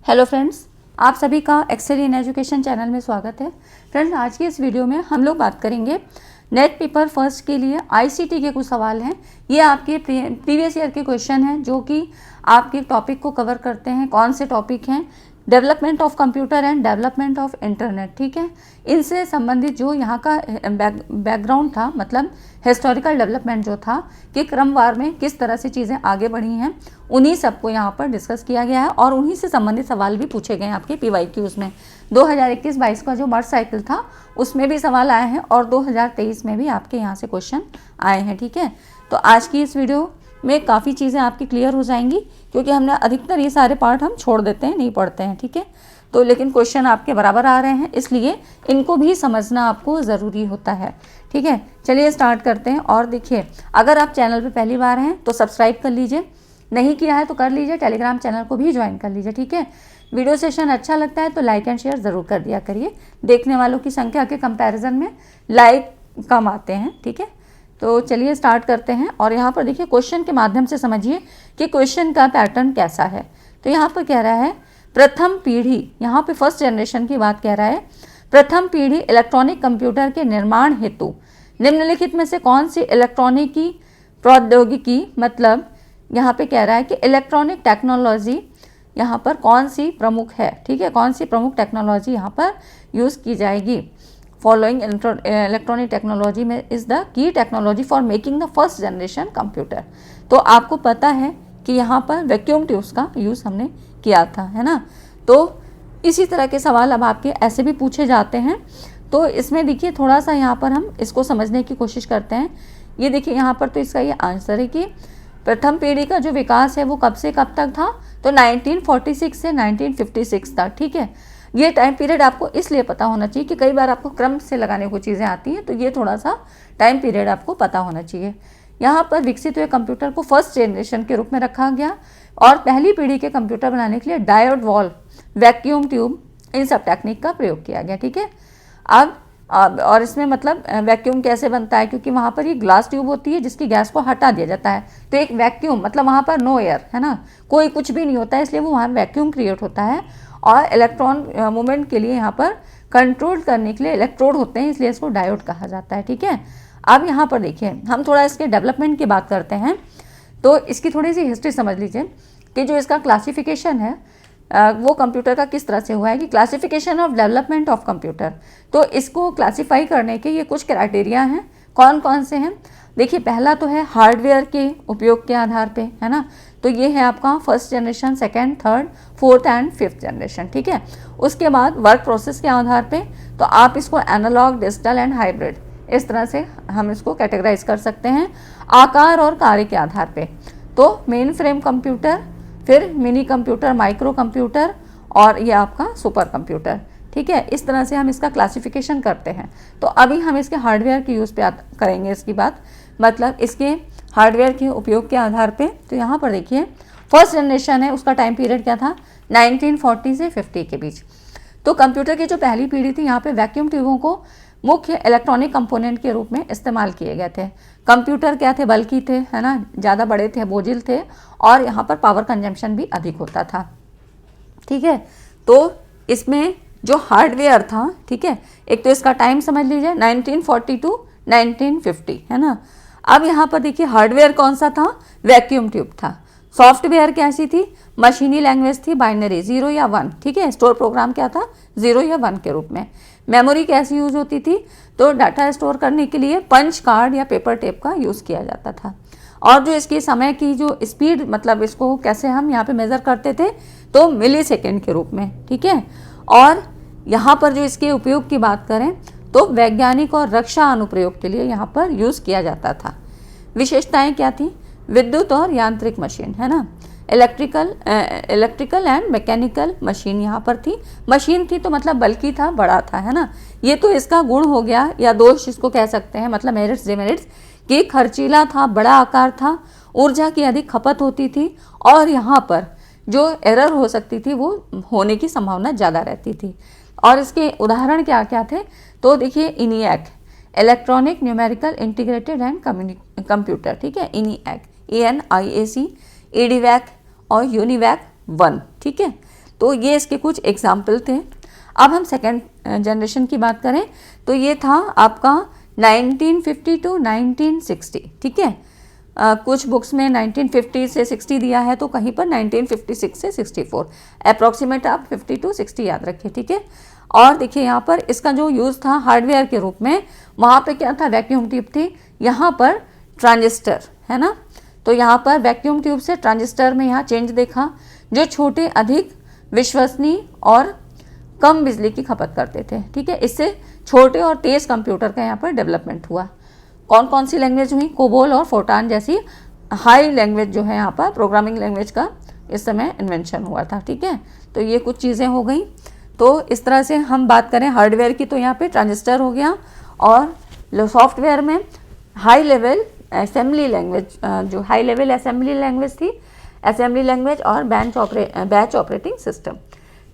Hello friends, आप सभी का एक्सेल इन एजुकेशन चैनल में स्वागत है। फ्रेंड्स, आज की इस वीडियो में हम लोग बात करेंगे नेट पेपर फर्स्ट के लिए आईसीटी के कुछ सवाल हैं। ये आपके प्रीवियस ईयर के क्वेश्चन हैं जो कि आपके टॉपिक को कवर करते हैं। कौन से टॉपिक हैं? Development of computer and development of internet. ठीक है, इनसे संबंधित जो यहाँ का बैकग्राउंड था, मतलब हिस्टोरिकल डेवलपमेंट जो था कि क्रमवार में किस तरह से चीज़ें आगे बढ़ी हैं, उन्हीं सबको यहाँ पर डिस्कस किया गया है और उन्हीं से संबंधित सवाल भी पूछे गए हैं आपके PYQs में। 2021-22 का जो मर्ज साइकिल था उसमें भी सवाल आए हैं और 2023 में भी आपके यहाँ से क्वेश्चन आए हैं। ठीक है, तो आज की इस वीडियो में काफ़ी चीज़ें आपकी क्लियर हो जाएंगी, क्योंकि हमने अधिकतर ये सारे पार्ट हम छोड़ देते हैं, नहीं पढ़ते हैं। ठीक है, तो लेकिन क्वेश्चन आपके बराबर आ रहे हैं, इसलिए इनको भी समझना आपको ज़रूरी होता है। ठीक है, चलिए स्टार्ट करते हैं। और देखिए, अगर आप चैनल पर पहली बार हैं तो सब्सक्राइब कर लीजिए, नहीं किया है तो कर लीजिए, टेलीग्राम चैनल को भी ज्वाइन कर लीजिए। ठीक है, वीडियो सेशन अच्छा लगता है तो लाइक एंड शेयर ज़रूर कर दिया करिए। देखने वालों की संख्या के कंपैरिजन में लाइक कम आते हैं। ठीक है, तो चलिए स्टार्ट करते हैं। और यहाँ पर देखिए, क्वेश्चन के माध्यम से समझिए कि क्वेश्चन का पैटर्न कैसा है। तो यहाँ पर कह रहा है प्रथम पीढ़ी, यहाँ पे फर्स्ट जनरेशन की बात कह रहा है। प्रथम पीढ़ी इलेक्ट्रॉनिक कंप्यूटर के निर्माण हेतु निम्नलिखित में से कौन सी इलेक्ट्रॉनिकी प्रौद्योगिकी, मतलब यहाँ पे कह रहा है कि इलेक्ट्रॉनिक टेक्नोलॉजी यहाँ पर कौन सी प्रमुख है। ठीक है, कौन सी प्रमुख टेक्नोलॉजी यहाँ पर यूज़ की जाएगी। फॉलोइंग इलेक्ट्रॉनिक टेक्नोलॉजी में is the key technology for making the first generation computer. तो आपको पता है कि यहाँ पर वैक्यूम ट्यूब्स का यूज़ हमने किया था, है ना। तो इसी तरह के सवाल अब आपके ऐसे भी पूछे जाते हैं। तो इसमें देखिए, थोड़ा सा यहाँ पर हम इसको समझने की कोशिश करते हैं। ये देखिए, यहाँ पर तो इसका ये आंसर है कि प्रथम पीढ़ी का जो विकास है वो कब से कब तक था, तो 1946 से 1956 तक। ठीक है, ये टाइम पीरियड आपको इसलिए पता होना चाहिए कि कई बार आपको क्रम से लगाने को चीज़ें आती हैं, तो ये थोड़ा सा टाइम पीरियड आपको पता होना चाहिए। यहाँ पर विकसित हुए कंप्यूटर को फर्स्ट जनरेशन के रूप में रखा गया और पहली पीढ़ी के कंप्यूटर बनाने के लिए डायोड वॉल्व, वैक्यूम ट्यूब, इन सब टेक्निक का प्रयोग किया गया। ठीक है, अब और इसमें मतलब वैक्यूम कैसे बनता है, क्योंकि वहाँ पर ये ग्लास ट्यूब होती है जिसकी गैस को हटा दिया जाता है। तो एक वैक्यूम मतलब वहाँ पर नो एयर, है ना, कोई कुछ भी नहीं होता है, इसलिए वो वहाँ वैक्यूम क्रिएट होता है। और इलेक्ट्रॉन मूवमेंट के लिए यहाँ पर कंट्रोल करने के लिए इलेक्ट्रोड होते हैं, इसलिए इसको डायोड कहा जाता है। ठीक है, अब यहाँ पर देखिए, हम थोड़ा इसके डेवलपमेंट की बात करते हैं। तो इसकी थोड़ी सी हिस्ट्री समझ लीजिए कि जो इसका क्लासिफिकेशन है वो कंप्यूटर का किस तरह से हुआ है कि classification of development of computer. तो इसको क्लासिफाई करने के ये कुछ क्राइटेरिया हैं। कौन कौन से हैं? देखिए, पहला तो है हार्डवेयर के उपयोग के आधार पे, है ना। तो ये है आपका first generation, second, third, fourth and fifth generation. ठीक है, उसके बाद वर्क प्रोसेस के आधार पे, तो आप इसको एनालॉग, डिजिटल एंड हाइब्रिड, इस तरह से हम इसको कैटेगराइज कर सकते हैं। आकार और कार्य के आधार पे, तो मेन फ्रेम कंप्यूटर, फिर मिनी कंप्यूटर, माइक्रो कंप्यूटर और ये आपका सुपर कंप्यूटर। ठीक है, इस तरह से हम इसका क्लासिफिकेशन करते हैं। तो अभी हम इसके हार्डवेयर के यूज़ पे करेंगे इसकी बात, मतलब इसके हार्डवेयर के उपयोग के आधार पे। तो यहाँ पर देखिए, फर्स्ट जनरेशन है, उसका टाइम पीरियड क्या था, 1940 से 50 के बीच। तो कंप्यूटर की जो पहली पीढ़ी थी, यहाँ पे वैक्यूम ट्यूबों को मुख्य इलेक्ट्रॉनिक कंपोनेंट के रूप में इस्तेमाल किए गए थे। कंप्यूटर क्या थे, बल्कि थे, है ना, ज़्यादा बड़े थे, बोझिल थे और यहाँ पर पावर कंजम्पशन भी अधिक होता था। ठीक है, तो इसमें जो हार्डवेयर था, ठीक है, एक तो इसका टाइम समझ लीजिए 1940 टू 1950, है ना। अब यहाँ पर देखिए, हार्डवेयर कौन सा था, वैक्यूम ट्यूब था। सॉफ्टवेयर कैसी थी, मशीनी लैंग्वेज थी, बाइनरी 0 या 1। ठीक है, स्टोर प्रोग्राम क्या था, 0 या 1 के रूप में। मेमोरी कैसी यूज़ होती थी, तो डाटा स्टोर करने के लिए पंच कार्ड या पेपर टेप का यूज़ किया जाता था। और जो इसकी समय की जो स्पीड, मतलब इसको कैसे हम यहाँ पे मेज़र करते थे, तो मिली सेकेंड के रूप में। ठीक है, और यहाँ पर जो इसके उपयोग की बात करें तो वैज्ञानिक और रक्षा अनुप्रयोग के लिए यहाँ पर यूज़ किया जाता था। विशेषताएं क्या थी, विद्युत और यांत्रिक मशीन, है ना, इलेक्ट्रिकल एंड मैकेनिकल मशीन यहाँ पर थी। मशीन थी तो मतलब बल्कि था, बड़ा था, है ना। ये तो इसका गुण हो गया या दोष इसको कह सकते हैं, मतलब मेरिट्स डिमेरिट्स, कि खर्चीला था, बड़ा आकार था, ऊर्जा की अधिक खपत होती थी और यहाँ पर जो एरर हो सकती थी वो होने की संभावना ज़्यादा रहती थी। और इसके उदाहरण क्या क्या थे, तो देखिए, ENIAC, electronic numerical integrated and computer. ठीक है, इनिएक, ENIAC, EDIVAC और यूनिवैक 1। ठीक है, तो ये इसके कुछ एग्जाम्पल थे। अब हम सेकेंड जनरेशन की बात करें तो ये था आपका 1950 टू 1960, ठीक है। कुछ बुक्स में 1950 से 60 दिया है, तो कहीं पर 1956 से 64, अप्रॉक्सीमेट आप 50 टू 60 याद रखिए, ठीक है। और देखिए यहाँ पर इसका जो यूज़ था हार्डवेयर के रूप में, वहाँ पे क्या था, वैक्यूम ट्यूब थी, यहाँ पर ट्रांजिस्टर, है ना। तो यहाँ पर वैक्यूम ट्यूब से ट्रांजिस्टर में यहाँ चेंज देखा, जो छोटे, अधिक विश्वसनीय और कम बिजली की खपत करते थे, ठीक है। इससे छोटे और तेज़ कंप्यूटर का यहाँ पर डेवलपमेंट हुआ। कौन कौन सी लैंग्वेज हुई, कोबोल और फोर्टान जैसी हाई लैंग्वेज जो है यहाँ पर प्रोग्रामिंग लैंग्वेज का इस समय इन्वेंशन हुआ था, ठीक है। तो ये कुछ चीज़ें हो गई। तो इस तरह से हम बात करें हार्डवेयर की तो यहाँ पे ट्रांजिस्टर हो गया, और सॉफ्टवेयर में हाई लेवल असेंबली लैंग्वेज, जो हाई लेवल असेंबली लैंग्वेज थी, असेंबली लैंग्वेज और बैच ऑपरेटिंग सिस्टम।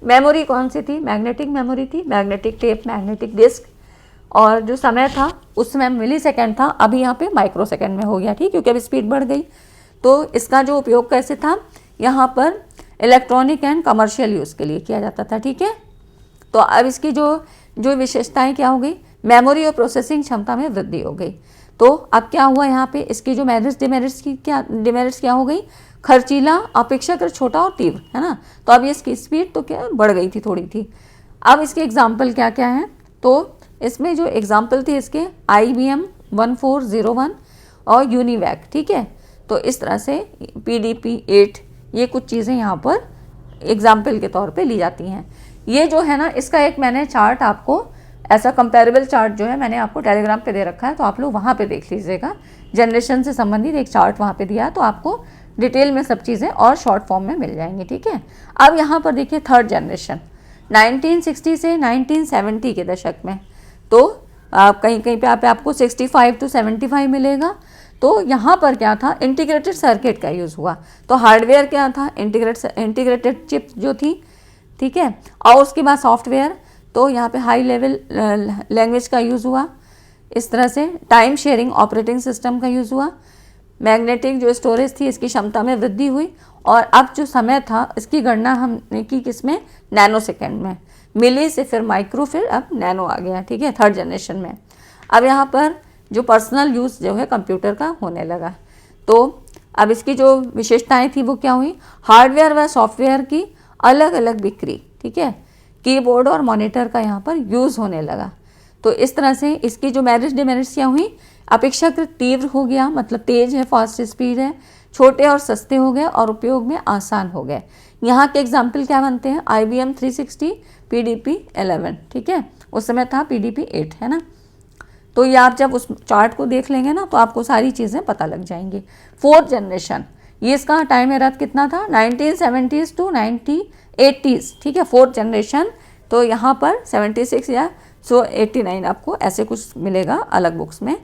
मेमोरी कौन सी थी, मैग्नेटिक मेमोरी थी, मैग्नेटिक टेप, मैग्नेटिक डिस्क, और जो समय था उस समय मिली सेकेंड था, अभी यहाँ पे माइक्रो सेकेंड में हो गया, ठीक, क्योंकि अब स्पीड बढ़ गई। तो इसका जो उपयोग कैसे था, यहाँ पर इलेक्ट्रॉनिक एंड कमर्शियल यूज़ के लिए किया जाता था, ठीक है। तो अब इसकी जो विशेषताएं क्या हो गई, मेमोरी और प्रोसेसिंग क्षमता में वृद्धि हो गई। तो अब क्या हुआ यहाँ पे, इसकी जो डिमेरिट्स क्या हो गई, खर्चीला, अपेक्षाकृत छोटा और तीव्र, है ना। तो अब इसकी स्पीड तो क्या बढ़ गई थी, थोड़ी थी। अब इसके एग्जाम्पल क्या क्या हैं, तो इसमें जो एग्जाम्पल थी इसके IBM 1401 और यूनिवैक, ठीक है। तो इस तरह से PDP 8, ये कुछ चीज़ें यहाँ पर एग्जाम्पल के तौर पे ली जाती हैं। ये जो है ना, इसका एक मैंने चार्ट आपको, ऐसा कंपेरेबल चार्ट जो है मैंने आपको टेलीग्राम पे दे रखा है, तो आप लोग वहाँ पे देख लीजिएगा। जनरेशन से संबंधित एक चार्ट वहाँ पे दिया है, तो आपको डिटेल में सब चीज़ें और शॉर्ट फॉर्म में मिल जाएंगी, ठीक है। अब यहाँ पर देखिए थर्ड जनरेशन 1960 से 1970 के दशक में, तो कहीं कहीं पे आपको 65 टू 75 मिलेगा। तो यहाँ पर क्या था, इंटीग्रेटेड सर्किट का यूज़ हुआ। तो हार्डवेयर क्या था, इंटीग्रेटेड चिप जो थी, ठीक है। और उसके बाद सॉफ्टवेयर, तो यहाँ पे हाई लेवल लैंग्वेज का यूज़ हुआ। इस तरह से टाइम शेयरिंग ऑपरेटिंग सिस्टम का यूज़ हुआ। मैग्नेटिक जो स्टोरेज थी, इसकी क्षमता में वृद्धि हुई। और अब जो समय था, इसकी गणना हमने की किसमें, नैनो सेकेंड में। मिली से फिर माइक्रो, फिर अब नैनो आ गया, ठीक है, थर्ड जनरेशन में। अब यहाँ पर जो पर्सनल यूज़ जो है कंप्यूटर का होने लगा। तो अब इसकी जो विशेषताएं थी वो क्या हुई, हार्डवेयर व सॉफ्टवेयर की अलग अलग बिक्री, ठीक है। कीबोर्ड और मॉनिटर का यहाँ पर यूज़ होने लगा। तो इस तरह से इसकी जो मेरिट्स डिमेरिट्स क्या हुई, अपेक्षाकृत तीव्र हो गया, मतलब तेज है, फास्ट स्पीड है, छोटे और सस्ते हो गए और उपयोग में आसान हो गए। यहाँ के एग्जाम्पल क्या बनते हैं, IBM 360, PDP 11, ठीक है। उस समय था PDP 8, है ना। तो ये आप जब उस चार्ट को देख लेंगे ना, तो आपको सारी चीज़ें पता लग जाएंगी। फोर्थ जनरेशन, ये इसका टाइम एरा कितना था, 1970s टू 1980s, ठीक है, फोर्थ जनरेशन। तो यहाँ पर 76 या 89 आपको ऐसे कुछ मिलेगा अलग बुक्स में।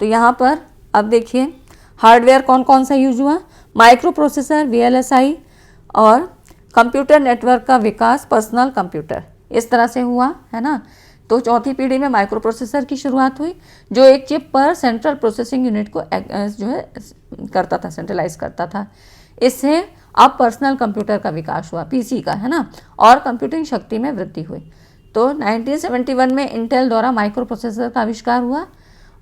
तो यहाँ पर अब देखिए हार्डवेयर कौन कौन सा यूज हुआ, माइक्रो प्रोसेसर, VLSI और कंप्यूटर नेटवर्क का विकास, पर्सनल कंप्यूटर, इस तरह से हुआ, है ना। तो चौथी पीढ़ी में माइक्रो प्रोसेसर की शुरुआत हुई, जो एक चिप पर सेंट्रल प्रोसेसिंग यूनिट को जो है करता था, सेंट्रलाइज करता था। इससे अब पर्सनल कंप्यूटर का विकास हुआ, PC का, है ना, और कंप्यूटिंग शक्ति में वृद्धि हुई। तो 1971 में इंटेल द्वारा माइक्रो प्रोसेसर का आविष्कार हुआ,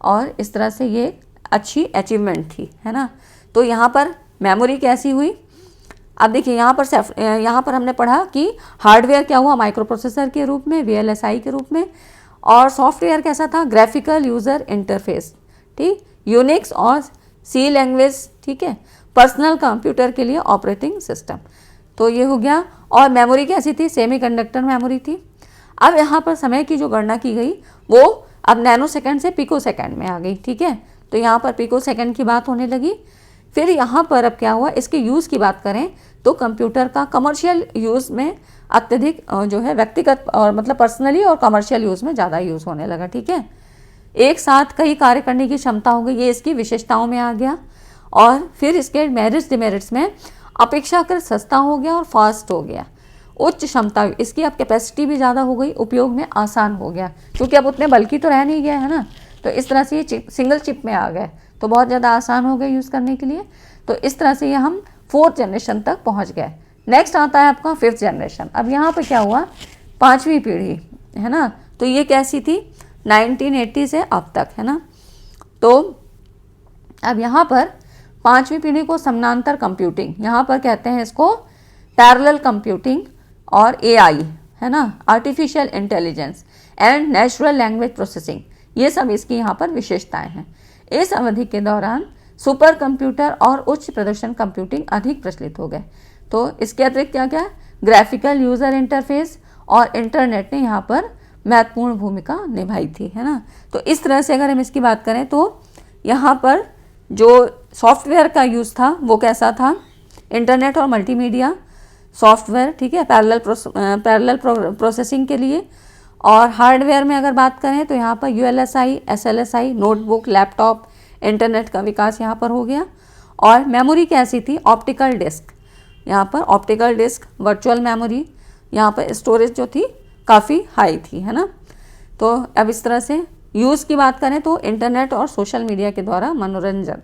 और इस तरह से ये अच्छी अचीवमेंट थी, है ना। तो यहाँ पर मेमोरी कैसी हुई, अब देखिए यहाँ पर हमने पढ़ा कि हार्डवेयर क्या हुआ, माइक्रो प्रोसेसर के रूप में, VLSI के रूप में, और सॉफ्टवेयर कैसा था, ग्राफिकल यूज़र इंटरफेस, ठीक, यूनिक्स और C लैंग्वेज, ठीक है, पर्सनल कंप्यूटर के लिए ऑपरेटिंग सिस्टम। तो ये हो गया। और मेमोरी कैसी थी, सेमीकंडक्टर मेमोरी थी। अब यहाँ पर समय की जो गणना की गई वो अब नैनो सेकेंड से पिको सेकेंड में आ गई, ठीक है। तो यहाँ पर पिको सेकेंड की बात होने लगी। फिर यहाँ पर अब क्या हुआ, इसके यूज़ की बात करें तो कंप्यूटर का कमर्शियल यूज़ में अत्यधिक जो है व्यक्तिगत और मतलब पर्सनली और कमर्शियल यूज़ में ज़्यादा यूज़ होने लगा, ठीक है। एक साथ कई कार्य करने की क्षमता हो गई, ये इसकी विशेषताओं में आ गया। और फिर इसके मेरिट्स डिमेरिट्स में अपेक्षाकृत सस्ता हो गया और फास्ट हो गया, उच्च क्षमता, इसकी अब कैपेसिटी भी ज़्यादा हो गई, उपयोग में आसान हो गया, क्योंकि अब उतने बल्कि तो रह नहीं गया, है ना। तो इस तरह से ये सिंगल चिप में आ गए, तो बहुत ज़्यादा आसान हो गए यूज़ करने के लिए। तो इस तरह से ये हम फोर्थ जनरेशन तक पहुँच गए। नेक्स्ट आता है आपका 5th जनरेशन। अब यहाँ पे क्या हुआ, 5वीं पीढ़ी है ना, तो ये कैसी थी, 1980 से अब तक है ना। तो अब यहाँ पर 5वीं पीढ़ी को समानांतर कंप्यूटिंग, यहाँ पर कहते हैं इसको पैरेलल कंप्यूटिंग और AI है ना, artificial intelligence and natural language processing, ये सब इसकी यहाँ पर विशेषताएं हैं। इस अवधि के दौरान सुपर कंप्यूटर और उच्च प्रदर्शन कंप्यूटिंग अधिक प्रचलित हो गए। तो इसके अतिरिक्त क्या क्या, ग्राफिकल यूज़र इंटरफेस और इंटरनेट ने यहाँ पर महत्वपूर्ण भूमिका निभाई थी है ना। तो इस तरह से अगर हम इसकी बात करें तो यहाँ पर जो सॉफ्टवेयर का यूज़ था वो कैसा था, इंटरनेट और मल्टीमीडिया सॉफ्टवेयर, ठीक है, पैरेलल प्रोसेसिंग के लिए। और हार्डवेयर में अगर बात करें तो यहाँ पर ULSI, SLSI, notebook, laptop, internet का विकास यहाँ पर हो गया। और मेमोरी कैसी थी, ऑप्टिकल डिस्क, यहाँ पर ऑप्टिकल डिस्क, वर्चुअल मेमोरी, यहाँ पर स्टोरेज जो थी काफ़ी हाई थी है ना। तो अब इस तरह से यूज़ की बात करें तो इंटरनेट और सोशल मीडिया के द्वारा मनोरंजन,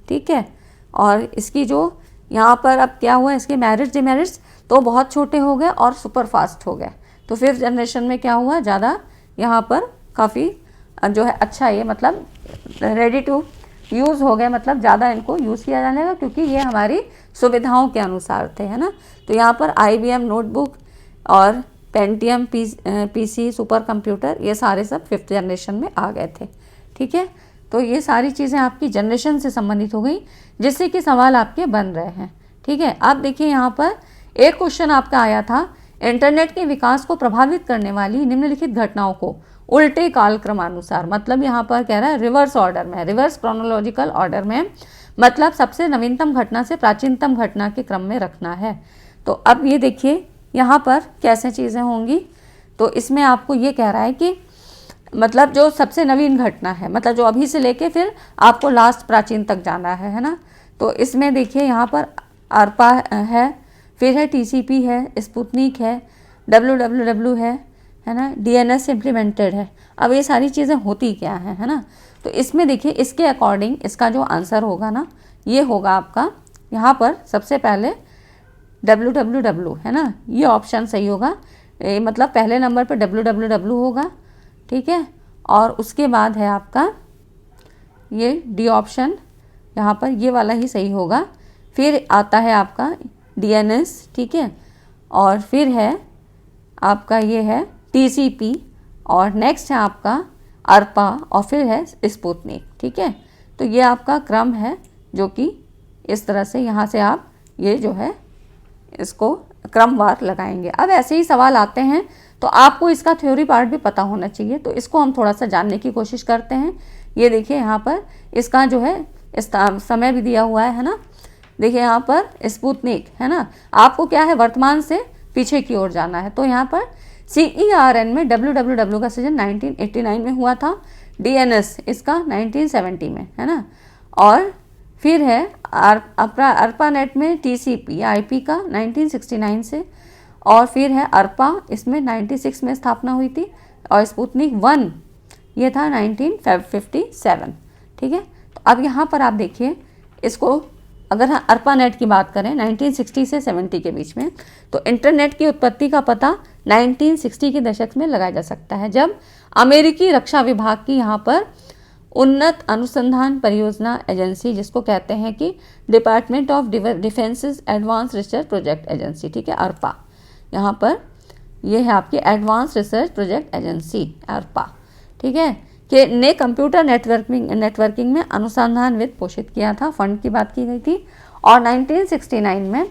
ठीक है। और इसकी जो यहाँ पर अब क्या हुआ, इसके मेरिट्स डिमेरिट्स तो बहुत छोटे हो गए और सुपर फास्ट हो गए। तो 5th जनरेशन में क्या हुआ, ज़्यादा यहाँ पर काफ़ी जो है अच्छा, ये मतलब रेडी टू यूज़ हो गए, मतलब ज़्यादा इनको यूज़ किया जाने लगा क्योंकि ये हमारी सुविधाओं के अनुसार थे है ना। तो यहाँ पर IBM नोटबुक और पेंटियम PC सुपर कंप्यूटर, ये सारे सब 5th जनरेशन में आ गए थे, ठीक है। तो ये सारी चीज़ें आपकी जनरेशन से संबंधित हो गई, जिससे कि सवाल आपके बन रहे हैं, ठीक है। अब देखिए यहाँ पर एक क्वेश्चन आपका आया था, इंटरनेट के विकास को प्रभावित करने वाली निम्नलिखित घटनाओं को उल्टे कालक्रमानुसार, मतलब यहाँ पर कह रहा है रिवर्स ऑर्डर में, रिवर्स क्रोनोलॉजिकल ऑर्डर में, मतलब सबसे नवीनतम घटना से प्राचीनतम घटना के क्रम में रखना है। तो अब ये देखिए यहाँ पर कैसे चीज़ें होंगी। तो इसमें आपको ये कह रहा है कि मतलब जो सबसे नवीन घटना है, मतलब जो अभी से लेके फिर आपको लास्ट प्राचीन तक जाना है ना। तो इसमें देखिए यहाँ पर ARPA है, फिर है TCP है, स्पुतनिक है, WWW है ना, DNS इम्प्लीमेंटेड है। अब ये सारी चीज़ें होती क्या है ना। तो इसमें देखिए इसके अकॉर्डिंग इसका जो आंसर होगा ना, ये होगा आपका यहाँ पर सबसे पहले WWW है ना, ये ऑप्शन सही होगा। मतलब पहले नंबर पर WWW होगा, ठीक है। और उसके बाद है आपका ये D ऑप्शन, यहाँ पर ये वाला ही सही होगा। फिर आता है आपका DNS, ठीक है। और फिर है आपका ये है TCP, और नेक्स्ट है आपका ARPA, और फिर है स्पुतनिक, ठीक है। तो ये आपका क्रम है जो कि इस तरह से यहाँ से आप ये जो है इसको क्रमवार लगाएंगे। अब ऐसे ही सवाल आते हैं तो आपको इसका थ्योरी पार्ट भी पता होना चाहिए, तो इसको हम थोड़ा सा जानने की कोशिश करते हैं। ये देखिए यहाँ पर इसका जो है समय भी दिया हुआ है ना। देखिए यहाँ पर स्पुतनिक है ना, आपको क्या है वर्तमान से पीछे की ओर जाना है। तो यहाँ पर CERN में WWW का सृजन 1989 में हुआ था, DNS इसका 1970 में है ना। और फिर है ARPANET में TCP IP का 1969 से, और फिर है ARPA, इसमें 96 में स्थापना हुई थी, और स्पुतनिक 1 ये था 1957, ठीक है। तो अब यहाँ पर आप देखिए इसको, अगर हम ARPANET की बात करें 1960 से 70 के बीच में, तो इंटरनेट की उत्पत्ति का पता 1960 के दशक में लगाया जा सकता है, जब अमेरिकी रक्षा विभाग की यहाँ पर उन्नत अनुसंधान परियोजना एजेंसी, जिसको कहते हैं कि department of defences advance research project agency, ठीक है, ARPA, यहाँ पर ये है आपकी advance research project agency ARPA, ठीक है, कि ने कंप्यूटर नेटवर्किंग में अनुसंधान वित्त पोषित किया था, फंड की बात की गई थी। और 1969 में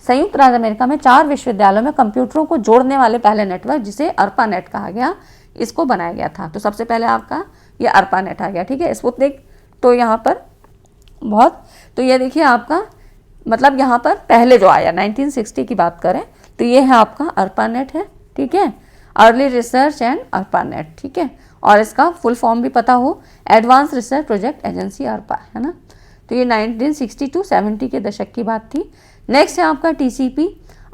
संयुक्त राज्य अमेरिका में 4 विश्वविद्यालयों में कंप्यूटरों को जोड़ने वाले पहले नेटवर्क, जिसे ARPANET कहा गया, इसको बनाया गया था। तो सबसे पहले आपका ये ARPANET आ गया, ठीक है। स्पुतनिक तो यहाँ पर बहुत, तो ये देखिए आपका मतलब यहाँ पर पहले जो आया 1960 की बात करें तो ये है आपका ARPANET है, ठीक है, अर्ली रिसर्च एंड ARPANET, ठीक है। और इसका फुल फॉर्म भी पता हो, advance research project agency ARPA है ना। तो ये 1960 to 70 के दशक की बात थी। नेक्स्ट है आपका TCP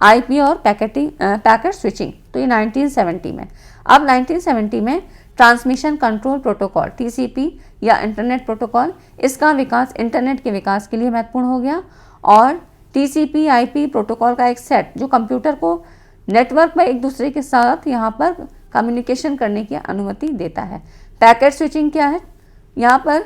IP और पैकेट स्विचिंग, तो ये 1970 में। अब 1970 में ट्रांसमिशन कंट्रोल प्रोटोकॉल TCP या इंटरनेट प्रोटोकॉल, इसका विकास इंटरनेट के विकास के लिए महत्वपूर्ण हो गया। और TCP IP प्रोटोकॉल का एक सेट जो कंप्यूटर को नेटवर्क पर एक दूसरे के साथ यहाँ पर कम्युनिकेशन करने की अनुमति देता है। पैकेट स्विचिंग क्या है? यहाँ पर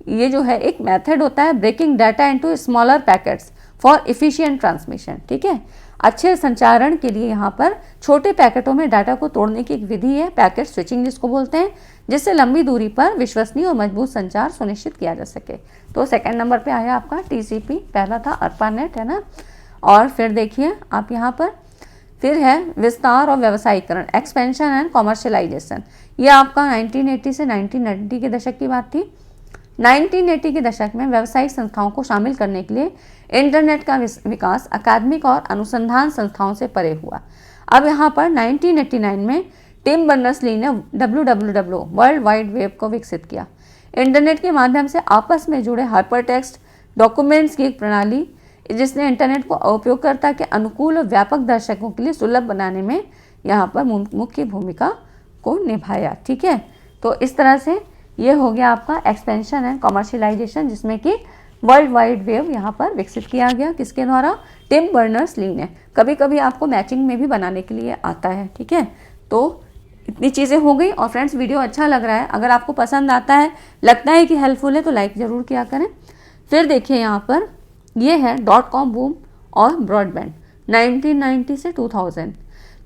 ये जो है एक मेथड होता है breaking data into smaller packets for efficient transmission. ठीक है, अच्छे संचारण के लिए यहाँ पर छोटे पैकेटों में डाटा को तोड़ने की एक विधि है पैकेट स्विचिंग जिसको बोलते हैं, जिससे लंबी दूरी पर विश्वसनीय और मजबूत संचार सुनिश्चित किया जा सके। तो सेकंड नंबर पे आया आपका TCP, पहला था ARPANET, है ना। और फिर देखिए आप यहाँ पर फिर है विस्तार और व्यवसायीकरण, एक्सपेंशन एंड कॉमर्शियलाइजेशन। ये आपका 1980 से 1990 के दशक की बात थी। 1980 के दशक में व्यावसायिक संस्थाओं को शामिल करने के लिए इंटरनेट का विकास अकादमिक और अनुसंधान संस्थाओं से परे हुआ। अब यहाँ पर 1989 में टिम बर्नर्स-ली ने WWW वर्ल्ड वाइड वेब को विकसित किया। इंटरनेट के माध्यम से आपस में जुड़े हाइपरटेक्स्ट डॉक्यूमेंट्स की एक प्रणाली जिसने इंटरनेट को उपयोगकर्ता के अनुकूल और व्यापक दर्शकों के लिए सुलभ बनाने में यहाँ पर मुख्य भूमिका को निभाया। ठीक है, तो इस तरह से ये हो गया आपका एक्सपेंशन एंड कॉमर्शियलाइजेशन, जिसमें कि वर्ल्ड वाइड वेब यहाँ पर विकसित किया गया। किसके द्वारा? टिम बर्नर्स-ली ने। कभी कभी आपको मैचिंग में भी बनाने के लिए आता है। ठीक है, तो इतनी चीज़ें हो गई। और फ्रेंड्स, वीडियो अच्छा लग रहा है, अगर आपको पसंद आता है, लगता है कि हेल्पफुल है, तो लाइक ज़रूर किया करें। फिर देखिए यहाँ पर ये है .com बूम और ब्रॉडबैंड 1990 से 2000।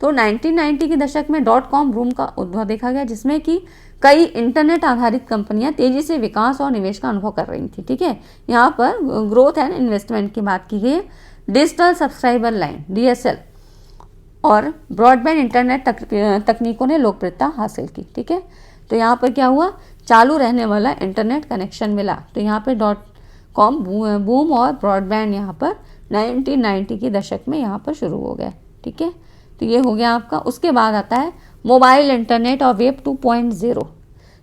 तो 1990 के दशक में .com बूम का उद्भव देखा गया, जिसमें कि कई इंटरनेट आधारित कंपनियां तेजी से विकास और निवेश का अनुभव कर रही थी। ठीक है, यहाँ पर ग्रोथ एंड इन्वेस्टमेंट की बात की गई है। डिजिटल सब्सक्राइबर लाइन DSL और ब्रॉडबैंड इंटरनेट तकनीकों ने लोकप्रियता हासिल की। ठीक है, तो यहाँ पर क्या हुआ? चालू रहने वाला इंटरनेट कनेक्शन मिला। तो यहाँ पे .com बूम और ब्रॉडबैंड यहाँ पर 1990 के दशक में यहाँ पर शुरू हो गया। ठीक है, तो ये हो गया आपका। उसके बाद आता है मोबाइल इंटरनेट और वेब 2.0।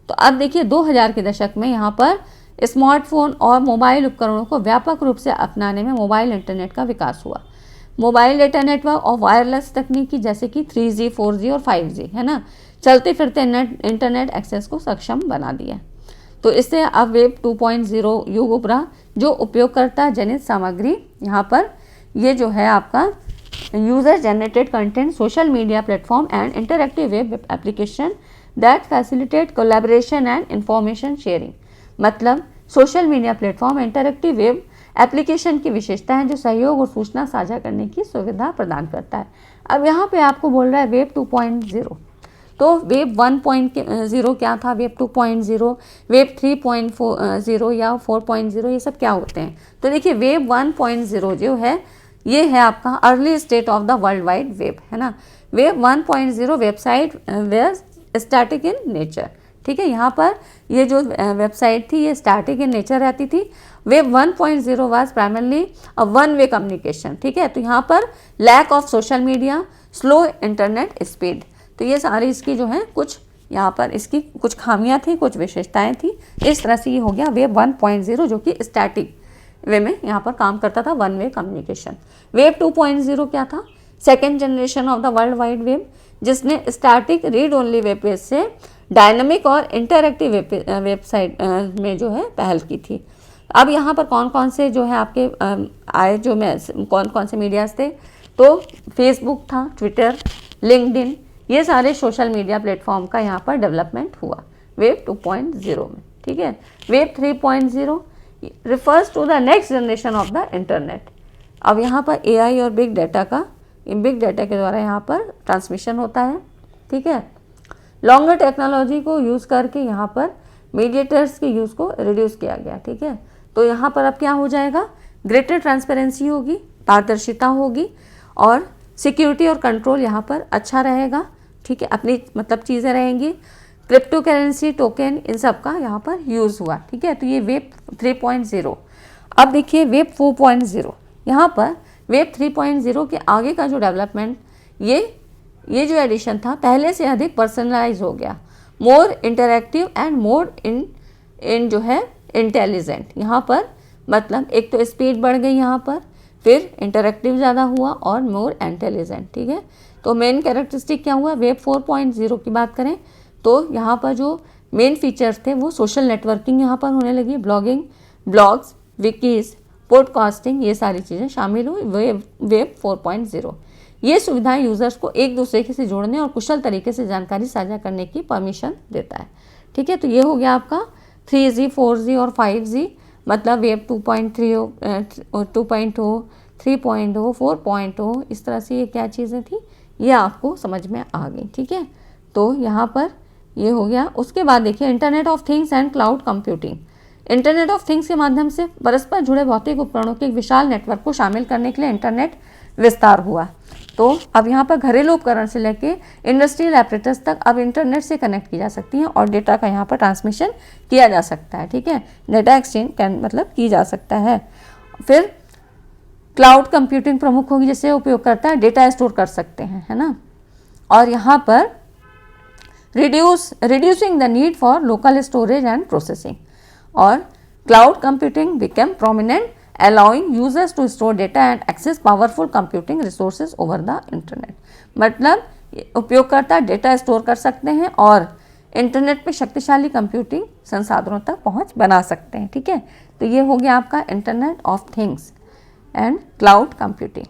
तो अब देखिए 2000 के दशक में यहाँ पर स्मार्टफोन और मोबाइल उपकरणों को व्यापक रूप से अपनाने में मोबाइल इंटरनेट का विकास हुआ। मोबाइल डेटा नेटवर्क और वायरलेस तकनीकी जैसे कि 3G, 4G और 5G, है ना, चलते फिरते इंटरनेट एक्सेस को सक्षम बना दिया। तो इससे अब वेब 2.0 युग उभरा, जो उपयोगकर्ता जनित सामग्री यहाँ पर ये जो है आपका user generated content, social media platform and interactive web application that facilitate collaboration and information sharing. मतलब social media platform interactive web application की विशेषता है जो सहयोग और सूचना साझा करने की सुविधा प्रदान करता है। अब यहाँ पे आपको बोल रहा है वेब 2.0। तो वेब 1.0 क्या था, वेब 2.0, वेब 3.0 या 4.0, ये सब क्या होते हैं? तो देखिए वेब 1.0 जो है ये है आपका early state of the world wide web, है ना। Web 1.0 website where static in nature. ठीक है, यहाँ पर ये जो वेबसाइट थी ये स्टैटिक इन नेचर रहती थी। Web 1.0 was primarily a one way communication. ठीक है, तो यहाँ पर lack of social media, slow internet speed, तो ये सारी इसकी जो है कुछ यहाँ पर इसकी कुछ खामियां थी, कुछ विशेषताएं थी। इस तरह से ये हो गया वेब 1.0 जो कि स्टैटिक वे में यहाँ पर काम करता था, वन वे कम्युनिकेशन। वेब 2.0 क्या था? Second generation of the world wide web, जिसने static read only web page से डायनामिक और इंटरएक्टिव वेबसाइट में जो है पहल की थी। अब यहाँ पर कौन कौन से जो है आपके आए जो में कौन कौन से मीडियाज थे? तो फेसबुक था, ट्विटर, लिंक्डइन, ये सारे सोशल मीडिया प्लेटफॉर्म का यहाँ पर डेवलपमेंट हुआ वेब 2.0 में। ठीक है, web 3.0 refers to the next generation of the internet. अब यहाँ पर AI और बिग डाटा के द्वारा यहाँ पर ट्रांसमिशन होता है। ठीक है, लॉन्गर टेक्नोलॉजी को यूज़ करके यहाँ पर मीडिएटर्स के यूज़ को रिड्यूस किया गया। ठीक है, तो यहाँ पर अब क्या हो जाएगा? ग्रेटर ट्रांसपेरेंसी होगी, पारदर्शिता होगी और सिक्योरिटी और कंट्रोल यहाँ पर अच्छा रहेगा। ठीक है, अपनी मतलब चीज़ें रहेंगी। क्रिप्टो करेंसी, टोकन, इन सब का यहाँ पर यूज़ हुआ। ठीक है, तो ये वेब 3.0। अब देखिए वेब 4.0, यहाँ पर वेब 3.0 के आगे का जो डेवलपमेंट, ये जो एडिशन था पहले से अधिक पर्सनलाइज हो गया, मोर इंटरैक्टिव एंड मोर इन जो है इंटेलिजेंट। यहाँ पर मतलब एक तो स्पीड बढ़ गई यहाँ पर, फिर इंटरैक्टिव ज़्यादा हुआ और मोर इंटेलिजेंट। ठीक है, तो मेन कैरेक्टरिस्टिक क्या हुआ? वेब 4.0 की बात करें तो यहाँ पर जो मेन फीचर्स थे वो सोशल नेटवर्किंग यहाँ पर होने लगी, ब्लॉगिंग, ब्लॉग्स, विकीज, पॉडकास्टिंग, ये सारी चीज़ें शामिल हुई वेब 4.0। ये सुविधाएं यूज़र्स को एक दूसरे से जोड़ने और कुशल तरीके से जानकारी साझा करने की परमिशन देता है। ठीक है, तो ये हो गया आपका 3G, 4G और 5G, मतलब वेब 2.3, 2.0, 3.0, 4.0, इस तरह से ये क्या चीज़ें थी ये आपको समझ में आ गई। ठीक है, तो यहाँ पर ये हो गया। उसके बाद देखिए internet of things and cloud computing. Internet of things के माध्यम से परस्पर जुड़े भौतिक उपकरणों के एक विशाल नेटवर्क को शामिल करने के लिए इंटरनेट विस्तार हुआ। तो अब यहाँ पर घरेलू उपकरण से लेके इंडस्ट्रियल एपरेटस तक अब इंटरनेट से कनेक्ट की जा सकती हैं और डेटा का यहाँ पर ट्रांसमिशन किया जा सकता है। ठीक है, डेटा एक्सचेंज मतलब की जा सकता है। फिर क्लाउड कंप्यूटिंग प्रमुख होगी, जिससे उपयोगकर्ता डेटा स्टोर कर सकते हैं, है ना। और यहाँ पर reducing the need for local storage and processing, और cloud computing became prominent, allowing users to store data and access powerful computing resources over the internet। मतलब उपयोगकर्ता डेटा स्टोर कर सकते हैं और इंटरनेट पे शक्तिशाली कंप्यूटिंग संसाधनों तक पहुंच बना सकते हैं। ठीक है, तो ये हो गया आपका internet of things and cloud computing.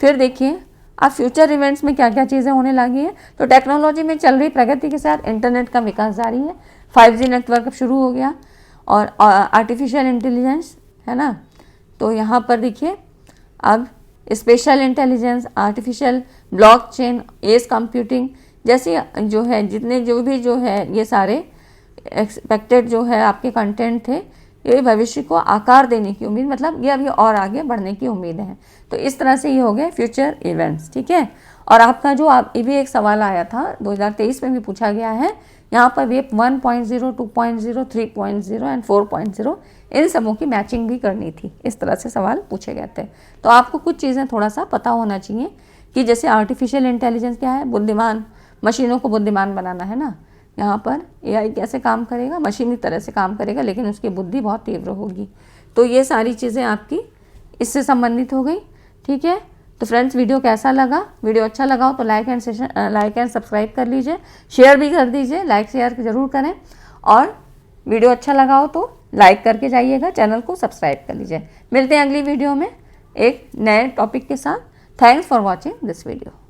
फिर देखिए अब फ्यूचर इवेंट्स में क्या क्या चीज़ें होने लगी हैं। तो टेक्नोलॉजी में चल रही प्रगति के साथ इंटरनेट का विकास जारी है। 5G नेटवर्क अब शुरू हो गया और आर्टिफिशियल इंटेलिजेंस, है ना। तो यहाँ पर देखिए अब special intelligence, artificial blockchain, edge computing जैसी जो है जितने जो है ये सारे एक्सपेक्टेड जो है आपके कंटेंट थे, ये भविष्य को आकार देने की उम्मीद, मतलब ये अभी और आगे बढ़ने की उम्मीद है। तो इस तरह से ये हो गए फ्यूचर इवेंट्स। ठीक है, और आपका जो ये भी एक सवाल आया था 2023 में भी पूछा गया है, यहाँ पर वेब 1.0, 2.0, 3.0 एंड 4.0 इन सबों की मैचिंग भी करनी थी। इस तरह से सवाल पूछे गए थे। तो आपको कुछ चीज़ें थोड़ा सा पता होना चाहिए कि जैसे आर्टिफिशियल इंटेलिजेंस क्या है, बुद्धिमान, मशीनों को बुद्धिमान बनाना, है ना। यहाँ पर AI कैसे काम करेगा, मशीनी तरह से काम करेगा, लेकिन उसकी बुद्धि बहुत तीव्र होगी। तो ये सारी चीज़ें आपकी इससे संबंधित हो गई। ठीक है, तो फ्रेंड्स वीडियो कैसा लगा? वीडियो अच्छा लगा हो तो लाइक एंड सब्सक्राइब कर लीजिए, शेयर भी कर दीजिए, लाइक शेयर ज़रूर करें। और वीडियो अच्छा लगा हो तो लाइक करके जाइएगा, चैनल को सब्सक्राइब कर लीजिए। मिलते हैं अगली वीडियो में एक नए टॉपिक के साथ। Thanks for watching this video.